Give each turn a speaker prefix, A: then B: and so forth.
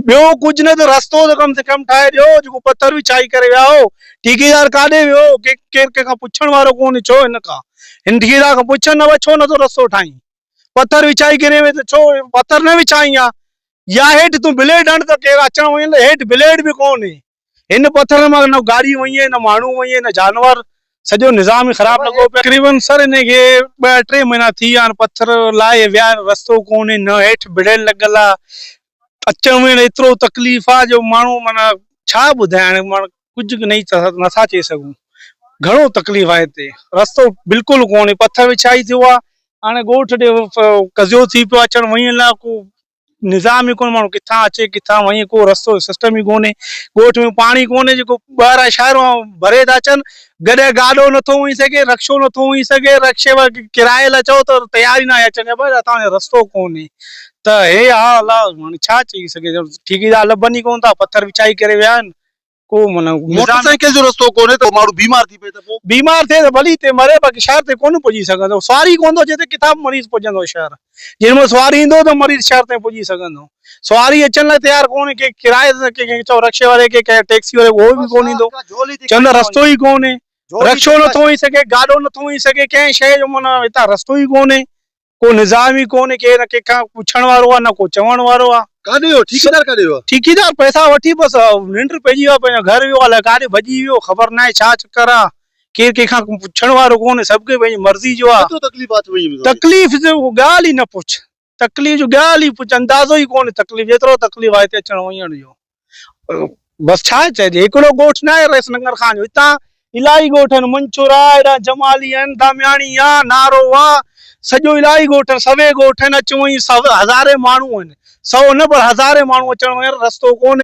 A: ॿियो कुझु न त रस्तो त कम से कम ठाहे ॾियो, जेको पथर विछाई करे विया हो। ठेकेदार काॾे वियो? केरु कंहिंखां पुछण वारो कोन्हे, छो हिन खां हिन ठेकेदार खां पुछनि न, छो नथो रस्तो ठाहीं? पथर विछाई करे में त छो पथर न विछाई आहे? या हेठि तूं ब्लेड हण त केरु अचण वञण लाइ हेठि ब्लेड बि कोन्हे। हिन पथर मां न गाड़ी वई आहे, न माण्हू वई आहे, न जानवर। सॼो निज़ाम ई ख़राब लॻो पियो। तक़रीबन सर हिनखे 2-3 महीना थी विया आहिनि, पथर लाहे विया आहिनि, रस्तो कोन्हे, न हेठि ब्लेड लॻल आहे। अचण में एतिरो तकलीफ़ आहे जो माण्हू माना छा ॿुधाइण, माण्हू कुझु नथा चई सघूं। घणो तकलीफ़ आहे हिते, रस्तो बिल्कुलु कोन्हे, पथर विछाई थियो आहे। हाणे ॻोठ ॾे कज़ियो थी पियो अचण वञण लाइ, को निज़ाम ई कोन्हे, माण्हू किथां अचे किथां वञे, को रस्तो सिस्टम ई कोन्हे। ॻोठ में पाणी कोन्हे, जेको ॿाहिरां शहरों भरे था अचनि। गॾे गाॾो नथो वञी सघे, रक्शो नथो वञी सघे, रक्शे किराए लाइ चओ त तयार ई न आहे अचण, तव्हांजो रस्तो कोन्हे। त हे हाल आहे, छा चई सघे। ठेकेदार लभनि ई कोन था, पथर विछाई करे विया आहिनि। को माना
B: मोटरसाइकिल जो रस्तो कोन्हे त माण्हू बीमार थी पए त पोइ
A: बीमार थिए त भली हिते मरे, बाक़ी शहर ते कोन पुॼी सघंदो। सवारी कोन थो अचे त किथां मरीज़ पुॼंदो शहर? जंहिंमें सवारी ईंदो त मरीज़ शहर ताईं पुॼी सघंदो। सवारी अचण लाइ तयार कोन्हे, के किराए ते चओ रक्शे वारे खे, टैक्सी वारे उहो बि कोन ईंदो, चवंदा रस्तो ई कोन्हे। रक्शो नथो वञी सघे, गाॾो नथो वञी सघे, कंहिं शइ जो माना हितां रस्तो ई कोन्हे, को निज़ाम ई कोन्हे, केरु कंहिंखां पुछण वारो आहे, न को चवण वारो आहे।
B: काॾे वियो ठेकेदार? काॾे वियो?
A: ठेकेदार पैसा वठी बसि निंड पइजी वियो, पंहिंजो घर वियो अलाए काॾे भॼी वियो, ख़बर न आहे छा चकर आहे। केरु कंहिंखां पुछण वारो कोन्हे, सभु के पंहिंजी मर्ज़ी जो आहे। तकलीफ़ जो ॻाल्हि ई न पुछ, तकलीफ़ जो ॻाल्हि ई पुछ, अंदाज़ो ई कोन्हे तकलीफ़, जेतिरो तकलीफ़ आहे हिते अचण वञण जो। बसि छा चइजे, हिकिड़ो ॻोठ न आहे रेस नंगर खान जो, हितां इलाही ॻोठ आहिनि, मंचूरा हेॾा जमाली आहिनि, दामियाणी आहे, नारो आहे, सॼो इलाही ॻोठ, सवे ॻोठ आहिनि, अच वञी हज़ारे माण्हू आहिनि, 100 न पर हज़ारे माण्हू अचण वञण, रस्तो कोन्हे।